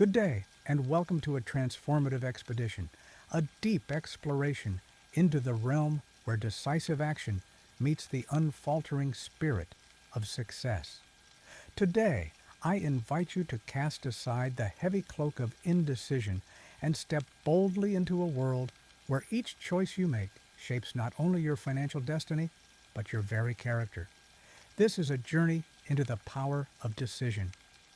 Good day, and welcome to a transformative expedition, a deep exploration into the realm where decisive action meets the unfaltering spirit of success. Today, I invite you to cast aside the heavy cloak of indecision and step boldly into a world where each choice you make shapes not only your financial destiny, but your very character. This is a journey into the power of decision,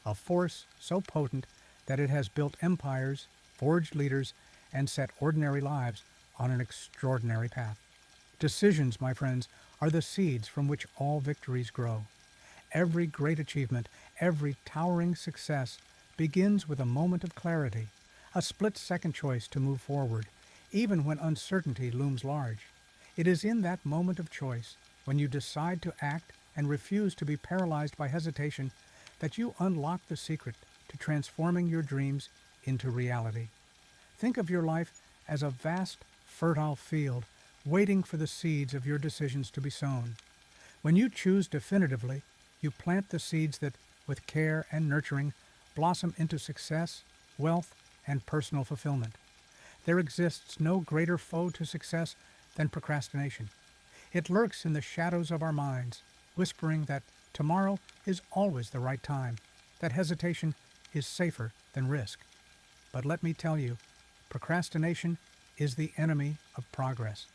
a force so potent that it has built empires, forged leaders, and set ordinary lives on an extraordinary path. Decisions, my friends, are the seeds from which all victories grow. Every great achievement, every towering success begins with a moment of clarity, a split-second choice to move forward, even when uncertainty looms large. It is in that moment of choice, when you decide to act and refuse to be paralyzed by hesitation, that you unlock the secret to transforming your dreams into reality. Think of your life as a vast, fertile field waiting for the seeds of your decisions to be sown. When you choose definitively, you plant the seeds that, with care and nurturing, blossom into success, wealth, and personal fulfillment. There exists no greater foe to success than procrastination. It lurks in the shadows of our minds, whispering that tomorrow is always the right time, that hesitation is safer than risk. But let me tell you, procrastination is the enemy of progress.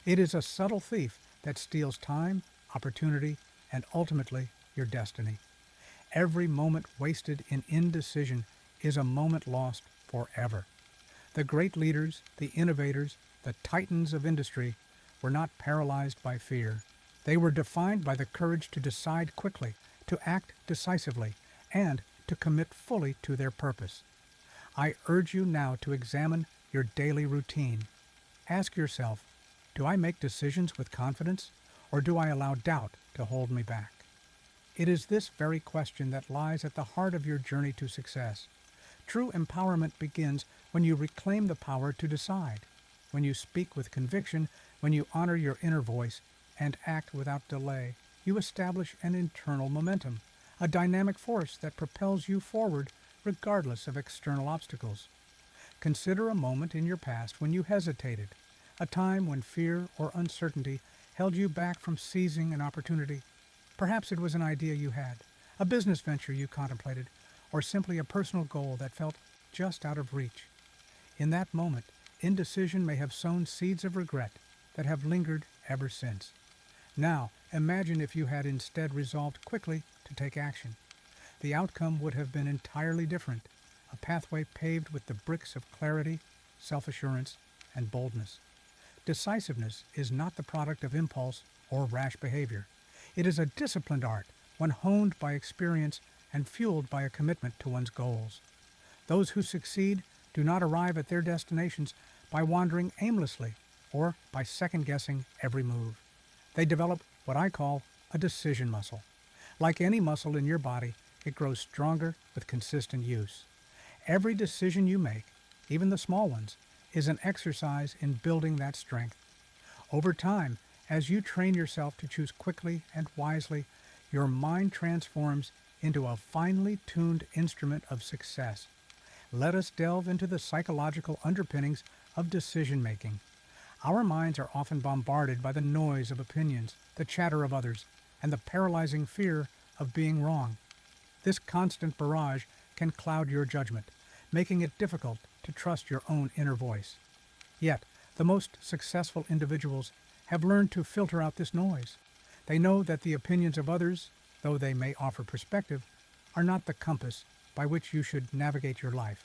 It is a subtle thief that steals time, opportunity, and ultimately your destiny. Every moment wasted in indecision is a moment lost forever. The great leaders, the innovators, the titans of industry were not paralyzed by fear. They were defined by the courage to decide quickly, to act decisively, and to commit fully to their purpose. I urge you now to examine your daily routine. Ask yourself, do I make decisions with confidence, or do I allow doubt to hold me back? It is this very question that lies at the heart of your journey to success. True empowerment begins when you reclaim the power to decide, when you speak with conviction, when you honor your inner voice and act without delay. You establish an internal momentum, a dynamic force that propels you forward regardless of external obstacles. Consider a moment in your past when you hesitated, a time when fear or uncertainty held you back from seizing an opportunity. Perhaps it was an idea you had, a business venture you contemplated, or simply a personal goal that felt just out of reach. In that moment, indecision may have sown seeds of regret that have lingered ever since. Now, imagine if you had instead resolved quickly to take action. The outcome would have been entirely different, a pathway paved with the bricks of clarity, self-assurance, and boldness. Decisiveness is not the product of impulse or rash behavior. It is a disciplined art, one honed by experience and fueled by a commitment to one's goals. Those who succeed do not arrive at their destinations by wandering aimlessly or by second-guessing every move. They develop what I call a decision muscle. Like any muscle in your body, it grows stronger with consistent use. Every decision you make, even the small ones, is an exercise in building that strength. Over time, as you train yourself to choose quickly and wisely, your mind transforms into a finely tuned instrument of success. Let us delve into the psychological underpinnings of decision-making. Our minds are often bombarded by the noise of opinions, the chatter of others, and the paralyzing fear of being wrong. This constant barrage can cloud your judgment, making it difficult to trust your own inner voice. Yet, the most successful individuals have learned to filter out this noise. They know that the opinions of others, though they may offer perspective, are not the compass by which you should navigate your life.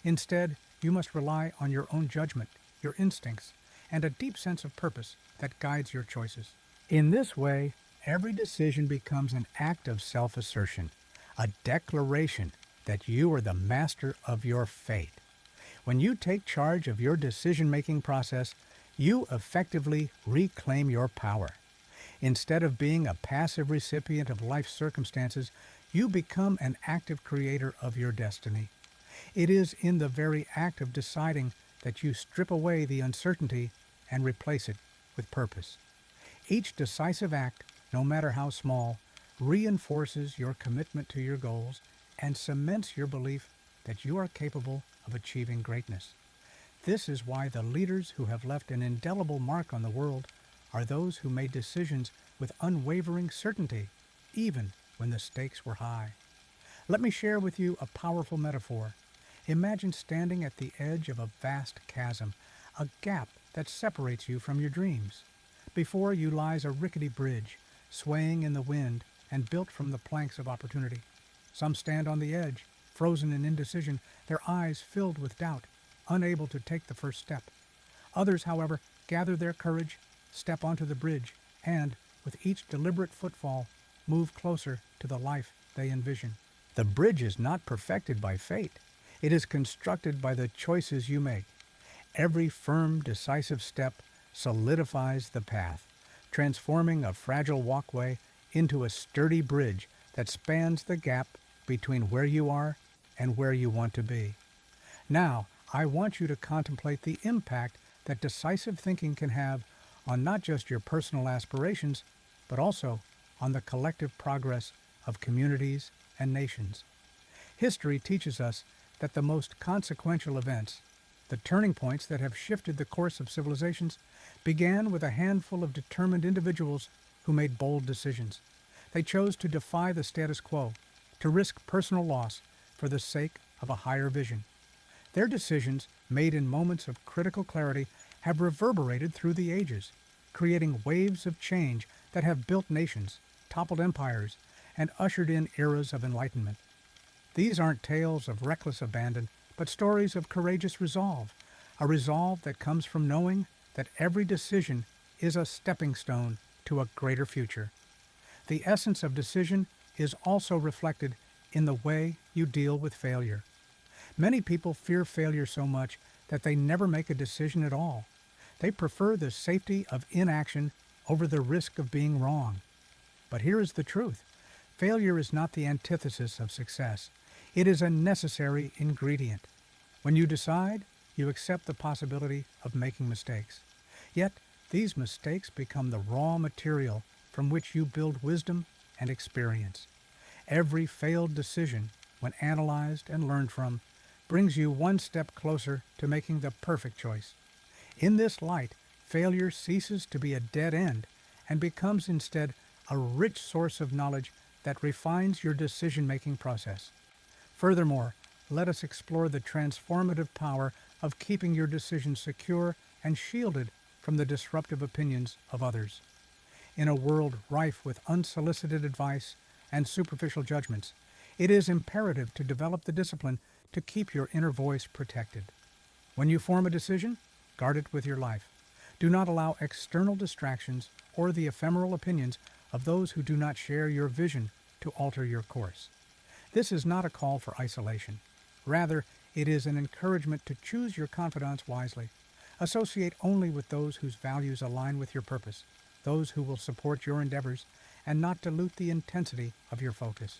Instead, you must rely on your own judgment, your instincts, and a deep sense of purpose that guides your choices. In this way, every decision becomes an act of self-assertion, a declaration that you are the master of your fate. When you take charge of your decision-making process, you effectively reclaim your power. Instead of being a passive recipient of life's circumstances, you become an active creator of your destiny. It is in the very act of deciding that you strip away the uncertainty and replace it with purpose. Each decisive act, no matter how small, reinforces your commitment to your goals and cements your belief that you are capable of achieving greatness. This is why the leaders who have left an indelible mark on the world are those who made decisions with unwavering certainty, even when the stakes were high. Let me share with you a powerful metaphor. Imagine standing at the edge of a vast chasm, a gap that separates you from your dreams. Before you lies a rickety bridge, swaying in the wind and built from the planks of opportunity. Some stand on the edge, frozen in indecision, their eyes filled with doubt, unable to take the first step. Others, however, gather their courage, step onto the bridge, and, with each deliberate footfall, move closer to the life they envision. The bridge is not perfected by fate. It is constructed by the choices you make. Every firm, decisive step solidifies the path, transforming a fragile walkway into a sturdy bridge that spans the gap between where you are and where you want to be. Now, I want you to contemplate the impact that decisive thinking can have on not just your personal aspirations, but also on the collective progress of communities and nations. History teaches us that the most consequential events, the turning points that have shifted the course of civilizations, began with a handful of determined individuals who made bold decisions. They chose to defy the status quo, to risk personal loss for the sake of a higher vision. Their decisions, made in moments of critical clarity, have reverberated through the ages, creating waves of change that have built nations, toppled empires, and ushered in eras of enlightenment. These aren't tales of reckless abandon, but stories of courageous resolve, a resolve that comes from knowing that every decision is a stepping stone to a greater future. The essence of decision is also reflected in the way you deal with failure. Many people fear failure so much that they never make a decision at all. They prefer the safety of inaction over the risk of being wrong. But here is the truth. Failure is not the antithesis of success. It is a necessary ingredient. When you decide, you accept the possibility of making mistakes. Yet, these mistakes become the raw material from which you build wisdom and experience. Every failed decision, when analyzed and learned from, brings you one step closer to making the perfect choice. In this light, failure ceases to be a dead end and becomes instead a rich source of knowledge that refines your decision-making process. Furthermore, let us explore the transformative power of keeping your decisions secure and shielded from the disruptive opinions of others. In a world rife with unsolicited advice and superficial judgments, it is imperative to develop the discipline to keep your inner voice protected. When you form a decision, guard it with your life. Do not allow external distractions or the ephemeral opinions of those who do not share your vision to alter your course. This is not a call for isolation. Rather, it is an encouragement to choose your confidants wisely. Associate only with those whose values align with your purpose, those who will support your endeavors and not dilute the intensity of your focus.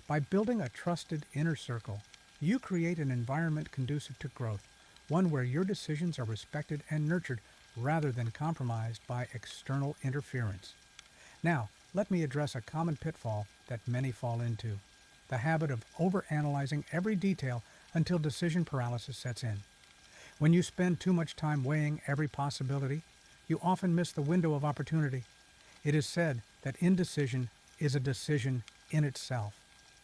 By building a trusted inner circle, you create an environment conducive to growth, one where your decisions are respected and nurtured rather than compromised by external interference. Now, let me address a common pitfall that many fall into: the habit of overanalyzing every detail until decision paralysis sets in. When you spend too much time weighing every possibility, you often miss the window of opportunity. It is said that indecision is a decision in itself,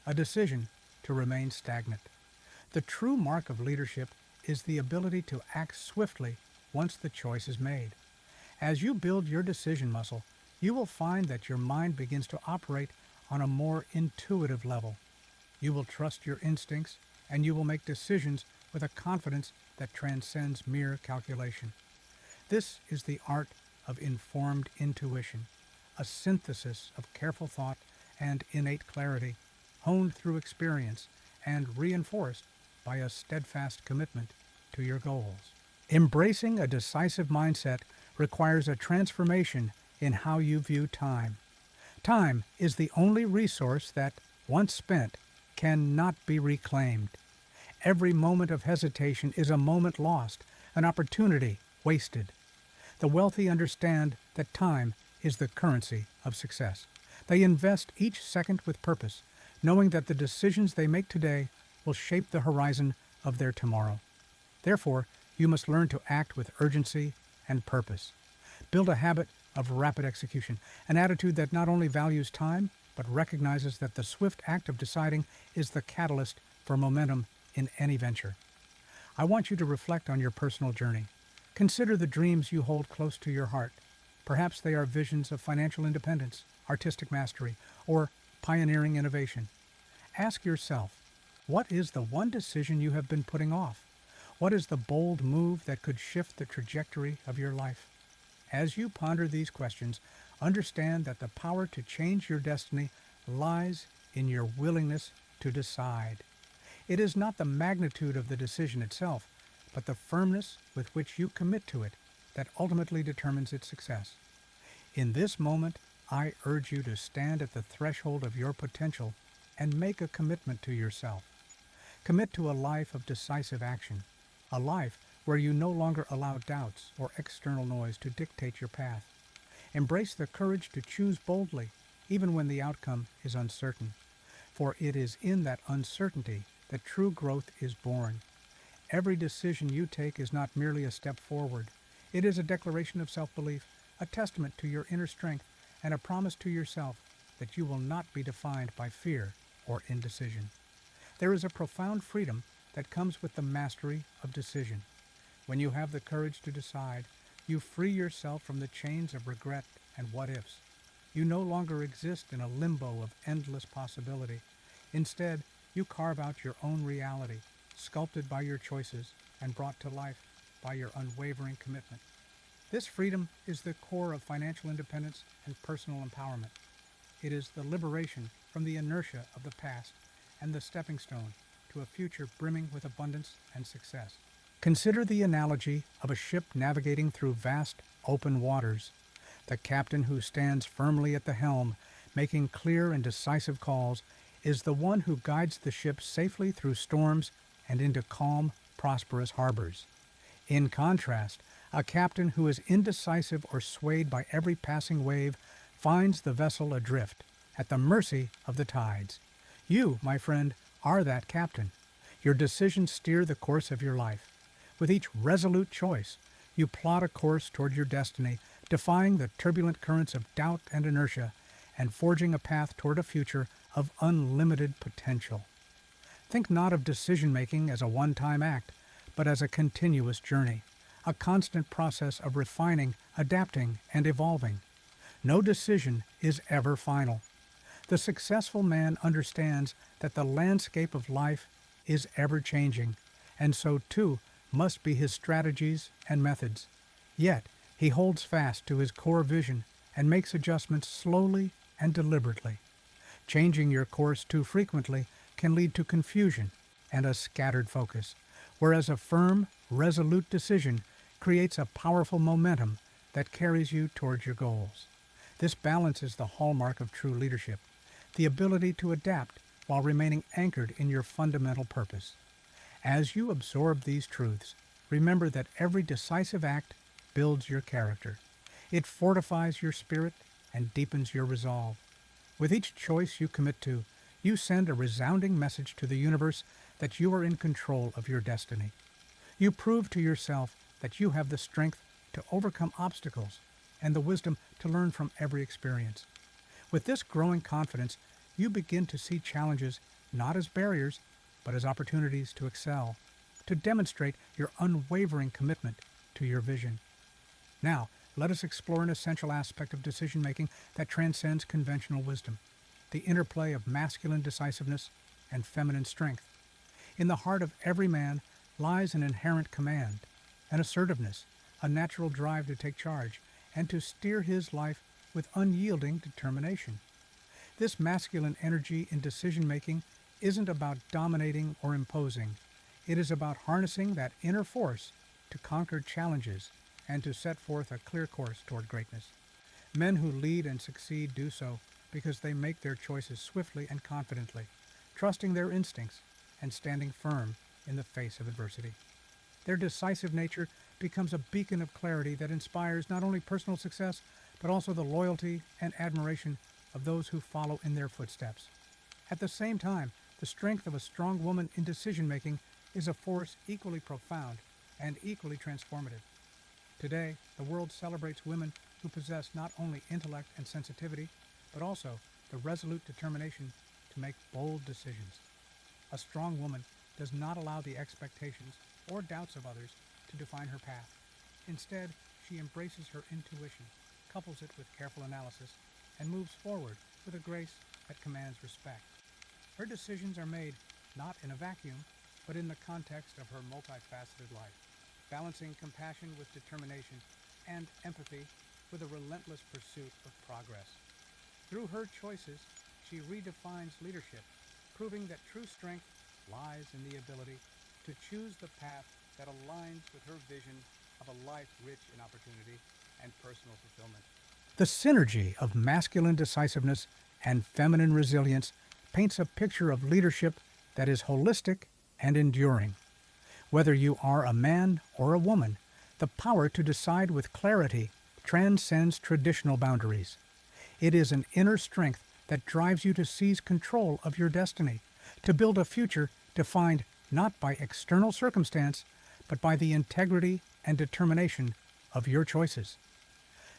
a decision to remain stagnant. The true mark of leadership is the ability to act swiftly once the choice is made. As you build your decision muscle, you will find that your mind begins to operate on a more intuitive level. You will trust your instincts, and you will make decisions with a confidence that transcends mere calculation. This is the art of informed intuition, a synthesis of careful thought and innate clarity, honed through experience and reinforced by a steadfast commitment to your goals. Embracing a decisive mindset requires a transformation in how you view time. Time is the only resource that, once spent, cannot be reclaimed. Every moment of hesitation is a moment lost, an opportunity wasted. The wealthy understand that time is the currency of success. They invest each second with purpose, knowing that the decisions they make today will shape the horizon of their tomorrow. Therefore, you must learn to act with urgency and purpose. Build a habit of rapid execution, an attitude that not only values time, but recognizes that the swift act of deciding is the catalyst for momentum in any venture. I want you to reflect on your personal journey. Consider the dreams you hold close to your heart. Perhaps they are visions of financial independence, artistic mastery, or pioneering innovation. Ask yourself, what is the one decision you have been putting off? What is the bold move that could shift the trajectory of your life? As you ponder these questions, understand that the power to change your destiny lies in your willingness to decide. It is not the magnitude of the decision itself, but the firmness with which you commit to it that ultimately determines its success. In this moment, I urge you to stand at the threshold of your potential and make a commitment to yourself. Commit to a life of decisive action, a life where you no longer allow doubts or external noise to dictate your path. Embrace the courage to choose boldly, even when the outcome is uncertain. For it is in that uncertainty that true growth is born. Every decision you take is not merely a step forward. It is a declaration of self-belief, a testament to your inner strength, and a promise to yourself that you will not be defined by fear or indecision. There is a profound freedom that comes with the mastery of decision. When you have the courage to decide, you free yourself from the chains of regret and what-ifs. You no longer exist in a limbo of endless possibility. Instead, you carve out your own reality, sculpted by your choices and brought to life by your unwavering commitment. This freedom is the core of financial independence and personal empowerment. It is the liberation from the inertia of the past and the stepping stone to a future brimming with abundance and success. Consider the analogy of a ship navigating through vast, open waters. The captain who stands firmly at the helm, making clear and decisive calls, is the one who guides the ship safely through storms and into calm, prosperous harbors. In contrast, a captain who is indecisive or swayed by every passing wave finds the vessel adrift, at the mercy of the tides. You, my friend, are that captain. Your decisions steer the course of your life. With each resolute choice, you plot a course toward your destiny, defying the turbulent currents of doubt and inertia, and forging a path toward a future of unlimited potential. Think not of decision-making as a one-time act, but as a continuous journey, a constant process of refining, adapting, and evolving. No decision is ever final. The successful man understands that the landscape of life is ever-changing, and so too must be his strategies and methods. Yet, he holds fast to his core vision and makes adjustments slowly and deliberately. Changing your course too frequently can lead to confusion and a scattered focus, whereas a firm, resolute decision creates a powerful momentum that carries you towards your goals. This balance is the hallmark of true leadership, the ability to adapt while remaining anchored in your fundamental purpose. As you absorb these truths, remember that every decisive act builds your character. It fortifies your spirit and deepens your resolve. With each choice you commit to, you send a resounding message to the universe that you are in control of your destiny. You prove to yourself that you have the strength to overcome obstacles and the wisdom to learn from every experience. With this growing confidence, you begin to see challenges not as barriers, but as opportunities to excel, to demonstrate your unwavering commitment to your vision. Now, let us explore an essential aspect of decision-making that transcends conventional wisdom, the interplay of masculine decisiveness and feminine strength. In the heart of every man lies an inherent command, an assertiveness, a natural drive to take charge, and to steer his life with unyielding determination. This masculine energy in decision-making isn't about dominating or imposing. It is about harnessing that inner force to conquer challenges and to set forth a clear course toward greatness. Men who lead and succeed do so because they make their choices swiftly and confidently, trusting their instincts and standing firm in the face of adversity. Their decisive nature becomes a beacon of clarity that inspires not only personal success, but also the loyalty and admiration of those who follow in their footsteps. At the same time, The strength of a strong woman in decision-making is a force equally profound and equally transformative. Today, the world celebrates women who possess not only intellect and sensitivity, but also the resolute determination to make bold decisions. A strong woman does not allow the expectations or doubts of others to define her path. Instead, she embraces her intuition, couples it with careful analysis, and moves forward with a grace that commands respect. Her decisions are made not in a vacuum, but in the context of her multifaceted life, balancing compassion with determination and empathy with a relentless pursuit of progress. Through her choices, she redefines leadership, proving that true strength lies in the ability to choose the path that aligns with her vision of a life rich in opportunity and personal fulfillment. The synergy of masculine decisiveness and feminine resilience paints a picture of leadership that is holistic and enduring. Whether you are a man or a woman, the power to decide with clarity transcends traditional boundaries. It is an inner strength that drives you to seize control of your destiny, to build a future defined not by external circumstance, but by the integrity and determination of your choices.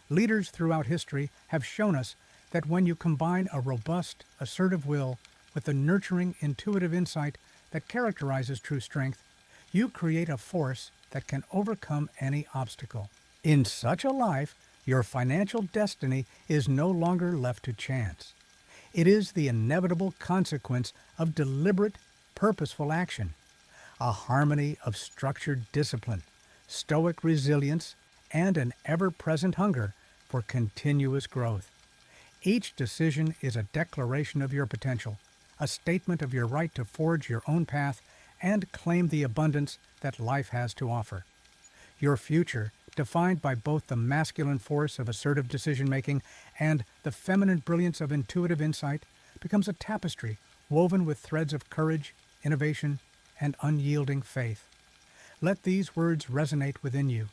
Leaders throughout history have shown us that when you combine a robust, assertive will with the nurturing, intuitive insight that characterizes true strength, you create a force that can overcome any obstacle. In such a life, your financial destiny is no longer left to chance. It is the inevitable consequence of deliberate, purposeful action, a harmony of structured discipline, stoic resilience, and an ever-present hunger for continuous growth. Each decision is a declaration of your potential, a statement of your right to forge your own path and claim the abundance that life has to offer. Your future, defined by both the masculine force of assertive decision-making and the feminine brilliance of intuitive insight, becomes a tapestry woven with threads of courage, innovation, and unyielding faith. Let these words resonate within you.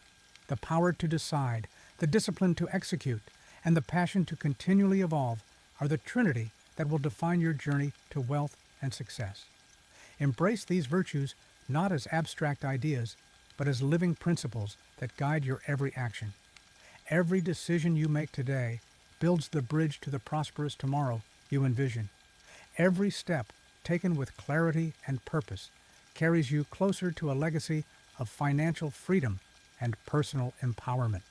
The power to decide, the discipline to execute, and the passion to continually evolve are the trinity that will define your journey to wealth and success. Embrace these virtues not as abstract ideas, but as living principles that guide your every action. Every decision you make today builds the bridge to the prosperous tomorrow you envision. Every step taken with clarity and purpose carries you closer to a legacy of financial freedom and personal empowerment.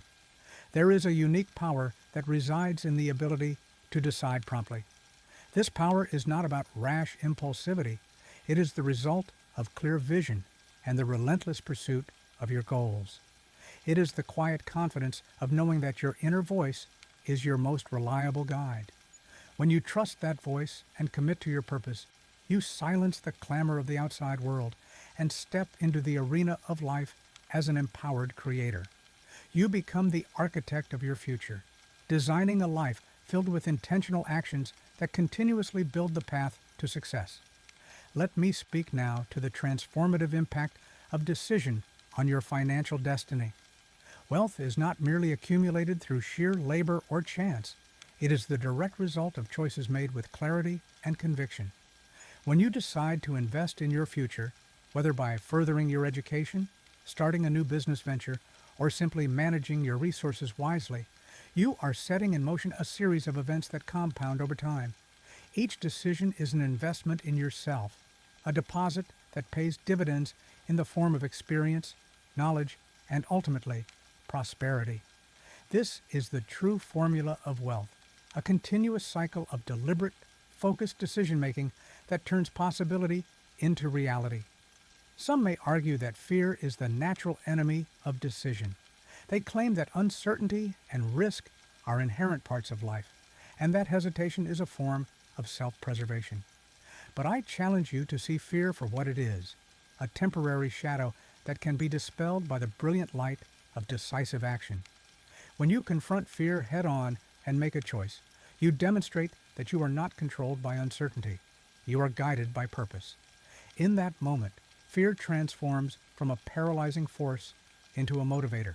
There is a unique power that resides in the ability to decide promptly. This power is not about rash impulsivity. It is the result of clear vision and the relentless pursuit of your goals. It is the quiet confidence of knowing that your inner voice is your most reliable guide. When you trust that voice and commit to your purpose, you silence the clamor of the outside world and step into the arena of life as an empowered creator. You become the architect of your future, designing a life filled with intentional actions that continuously build the path to success. Let me speak now to the transformative impact of decision on your financial destiny. Wealth is not merely accumulated through sheer labor or chance. It is the direct result of choices made with clarity and conviction. When you decide to invest in your future, whether by furthering your education, starting a new business venture, or simply managing your resources wisely, you are setting in motion a series of events that compound over time. Each decision is an investment in yourself, a deposit that pays dividends in the form of experience, knowledge, and ultimately, prosperity. This is the true formula of wealth, a continuous cycle of deliberate, focused decision-making that turns possibility into reality. Some may argue that fear is the natural enemy of decision. They claim that uncertainty and risk are inherent parts of life, and that hesitation is a form of self-preservation. But I challenge you to see fear for what it is, a temporary shadow that can be dispelled by the brilliant light of decisive action. When you confront fear head-on and make a choice, you demonstrate that you are not controlled by uncertainty. You are guided by purpose. In that moment, fear transforms from a paralyzing force into a motivator,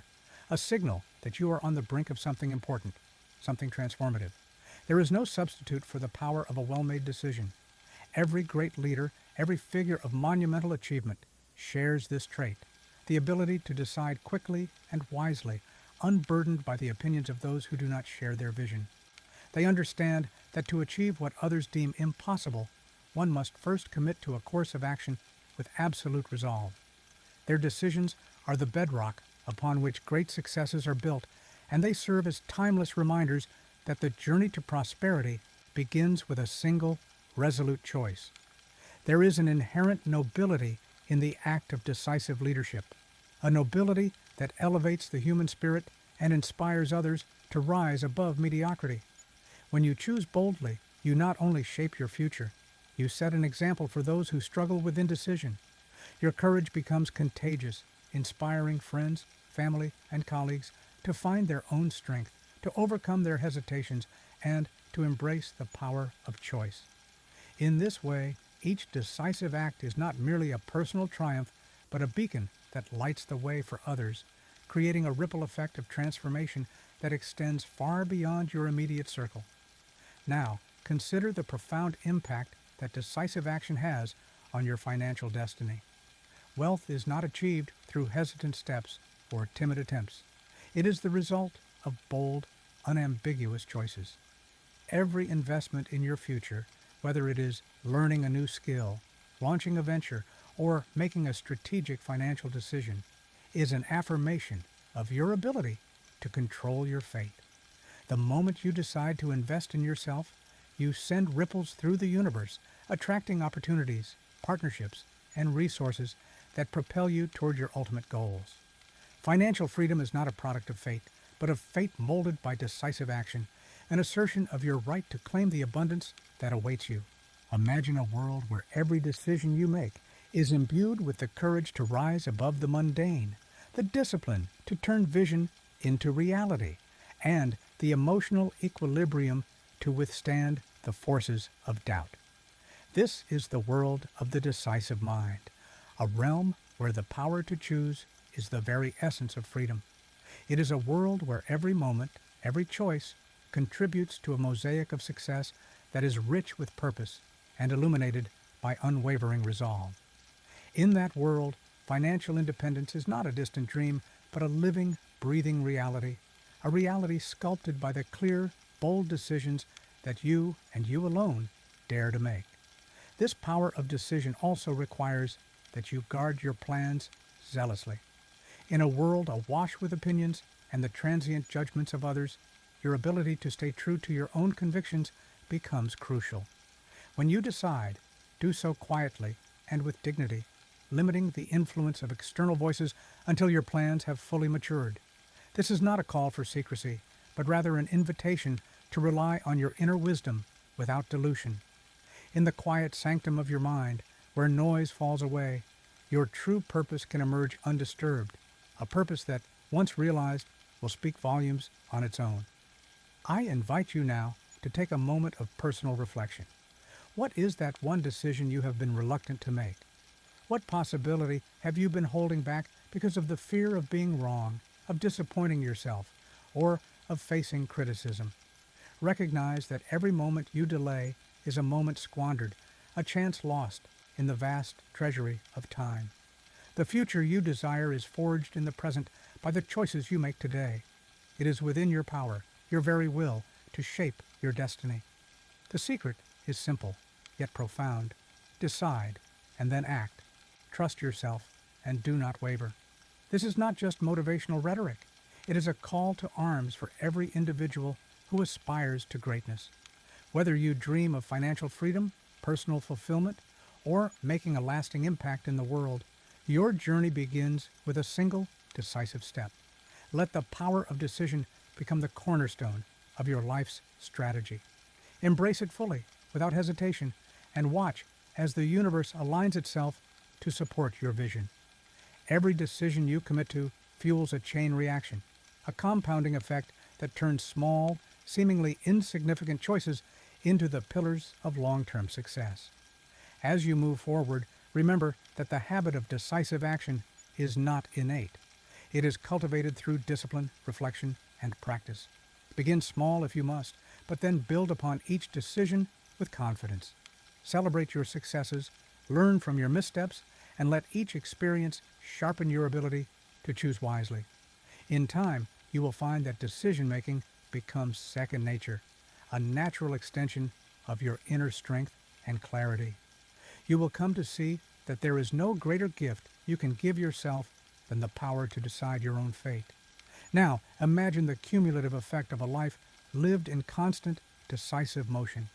a signal that you are on the brink of something important, something transformative. There is no substitute for the power of a well-made decision. Every great leader, every figure of monumental achievement shares this trait, the ability to decide quickly and wisely, unburdened by the opinions of those who do not share their vision. They understand that to achieve what others deem impossible, one must first commit to a course of action with absolute resolve. Their decisions are the bedrock upon which great successes are built, and they serve as timeless reminders that the journey to prosperity begins with a single, resolute choice. There is an inherent nobility in the act of decisive leadership, a nobility that elevates the human spirit and inspires others to rise above mediocrity. When you choose boldly, you not only shape your future, you set an example for those who struggle with indecision. Your courage becomes contagious, inspiring friends, family, and colleagues to find their own strength, to overcome their hesitations, and to embrace the power of choice. In this way, each decisive act is not merely a personal triumph, but a beacon that lights the way for others, creating a ripple effect of transformation that extends far beyond your immediate circle. Now, consider the profound impact that decisive action has on your financial destiny. Wealth is not achieved through hesitant steps or timid attempts. It is the result of bold, unambiguous choices. Every investment in your future, whether it is learning a new skill, launching a venture, or making a strategic financial decision, is an affirmation of your ability to control your fate. The moment you decide to invest in yourself, you send ripples through the universe, attracting opportunities, partnerships, and resources that propel you toward your ultimate goals. Financial freedom is not a product of fate, but of fate molded by decisive action, an assertion of your right to claim the abundance that awaits you. Imagine a world where every decision you make is imbued with the courage to rise above the mundane, the discipline to turn vision into reality, and the emotional equilibrium to withstand the forces of doubt. This is the world of the decisive mind, a realm where the power to choose is the very essence of freedom. It is a world where every moment, every choice, contributes to a mosaic of success that is rich with purpose and illuminated by unwavering resolve. In that world, financial independence is not a distant dream, but a living, breathing reality, a reality sculpted by the clear, bold decisions that you and you alone dare to make. This power of decision also requires that you guard your plans zealously. In a world awash with opinions and the transient judgments of others, your ability to stay true to your own convictions becomes crucial. When you decide, do so quietly and with dignity, limiting the influence of external voices until your plans have fully matured. This is not a call for secrecy, but rather an invitation to rely on your inner wisdom without dilution. In the quiet sanctum of your mind, where noise falls away, your true purpose can emerge undisturbed, a purpose that, once realized, will speak volumes on its own. I invite you now to take a moment of personal reflection. What is that one decision you have been reluctant to make? What possibility have you been holding back because of the fear of being wrong, of disappointing yourself, or of facing criticism? Recognize that every moment you delay is a moment squandered, a chance lost in the vast treasury of time. The future you desire is forged in the present by the choices you make today. It is within your power, your very will, to shape your destiny. The secret is simple, yet profound. Decide, and then act. Trust yourself, and do not waver. This is not just motivational rhetoric. It is a call to arms for every individual who aspires to greatness. Whether you dream of financial freedom, personal fulfillment, or making a lasting impact in the world, your journey begins with a single, decisive step. Let the power of decision become the cornerstone of your life's strategy. Embrace it fully, without hesitation, and watch as the universe aligns itself to support your vision. Every decision you commit to fuels a chain reaction, a compounding effect that turns small, seemingly insignificant choices into the pillars of long-term success. As you move forward, remember that the habit of decisive action is not innate. It is cultivated through discipline, reflection, and practice. Begin small if you must, but then build upon each decision with confidence. Celebrate your successes, learn from your missteps, and let each experience sharpen your ability to choose wisely. In time, you will find that decision-making becomes second nature, a natural extension of your inner strength and clarity. You will come to see that there is no greater gift you can give yourself than the power to decide your own fate. Now, imagine the cumulative effect of a life lived in constant, decisive motion.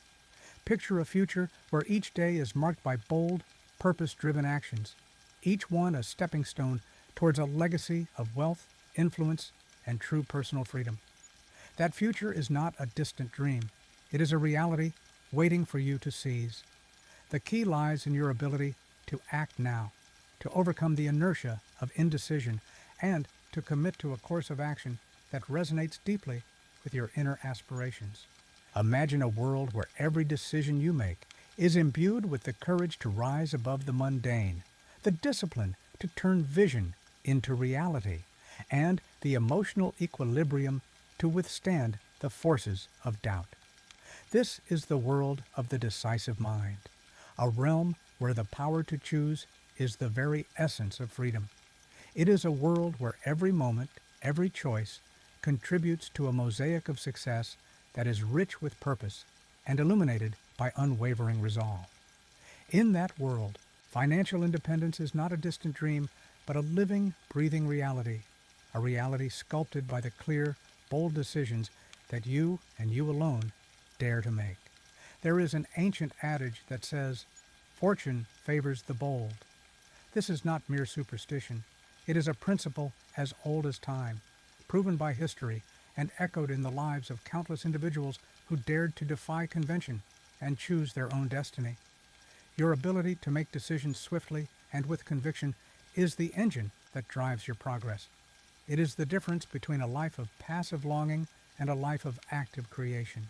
Picture a future where each day is marked by bold, purpose-driven actions, each one a stepping stone towards a legacy of wealth, influence, and true personal freedom. That future is not a distant dream. It is a reality waiting for you to seize. The key lies in your ability to act now, to overcome the inertia of indecision, and to commit to a course of action that resonates deeply with your inner aspirations. Imagine a world where every decision you make is imbued with the courage to rise above the mundane, the discipline to turn vision into reality, and the emotional equilibrium to withstand the forces of doubt. This is the world of the decisive mind, a realm where the power to choose is the very essence of freedom. It is a world where every moment, every choice, contributes to a mosaic of success that is rich with purpose and illuminated by unwavering resolve. In that world, financial independence is not a distant dream, but a living, breathing reality, a reality sculpted by the clear, bold decisions that you and you alone dare to make. There is an ancient adage that says, "Fortune favors the bold." This is not mere superstition. It is a principle as old as time, proven by history and echoed in the lives of countless individuals who dared to defy convention and choose their own destiny. Your ability to make decisions swiftly and with conviction is the engine that drives your progress. It is the difference between a life of passive longing and a life of active creation.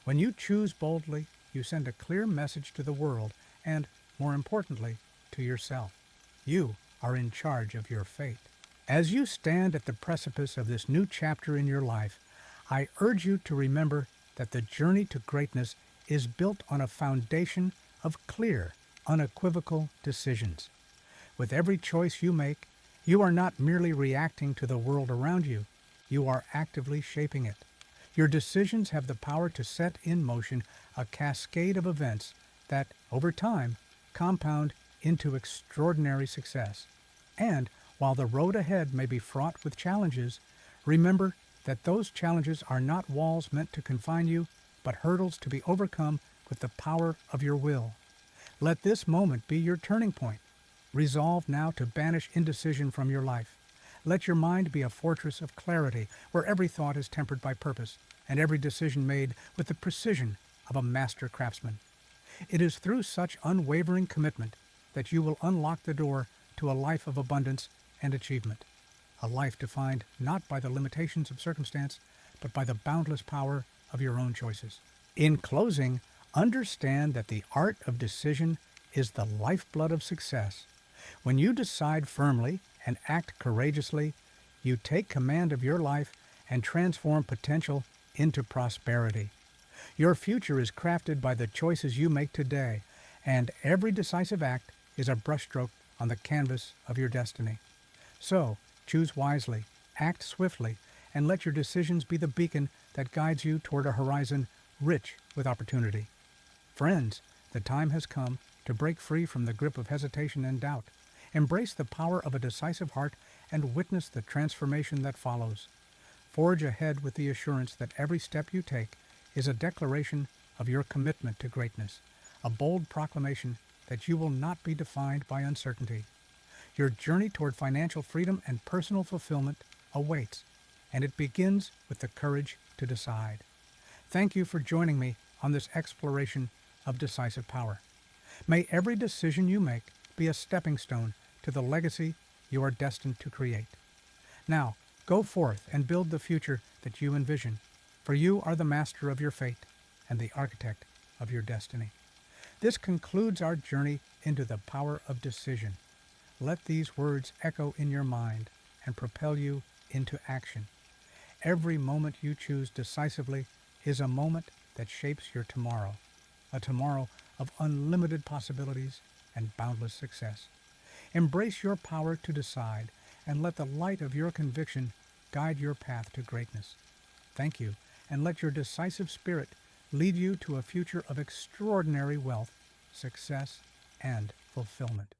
When you choose boldly, you send a clear message to the world and, more importantly, to yourself. You are in charge of your fate. As you stand at the precipice of this new chapter in your life, I urge you to remember that the journey to greatness is built on a foundation of clear, unequivocal decisions. With every choice you make, you are not merely reacting to the world around you, you are actively shaping it. Your decisions have the power to set in motion a cascade of events that, over time, compound into extraordinary success. And while the road ahead may be fraught with challenges, remember that those challenges are not walls meant to confine you, but hurdles to be overcome with the power of your will. Let this moment be your turning point. Resolve now to banish indecision from your life. Let your mind be a fortress of clarity where every thought is tempered by purpose and every decision made with the precision of a master craftsman. It is through such unwavering commitment that you will unlock the door to a life of abundance and achievement, a life defined not by the limitations of circumstance, but by the boundless power of your own choices. In closing, understand that the art of decision is the lifeblood of success. When you decide firmly and act courageously, you take command of your life and transform potential into prosperity. Your future is crafted by the choices you make today, and every decisive act is a brushstroke on the canvas of your destiny. So, choose wisely, act swiftly, and let your decisions be the beacon that guides you toward a horizon rich with opportunity. Friends, the time has come to break free from the grip of hesitation and doubt. Embrace the power of a decisive heart and witness the transformation that follows. Forge ahead with the assurance that every step you take is a declaration of your commitment to greatness, a bold proclamation that you will not be defined by uncertainty. Your journey toward financial freedom and personal fulfillment awaits, and it begins with the courage to decide. Thank you for joining me on this exploration of decisive power. May every decision you make be a stepping stone to the legacy you are destined to create. Now, go forth and build the future that you envision, for you are the master of your fate and the architect of your destiny. This concludes our journey into the power of decision. Let these words echo in your mind and propel you into action. Every moment you choose decisively is a moment that shapes your tomorrow, a tomorrow of unlimited possibilities and boundless success. Embrace your power to decide and let the light of your conviction guide your path to greatness. Thank you, and let your decisive spirit lead you to a future of extraordinary wealth, success, and fulfillment.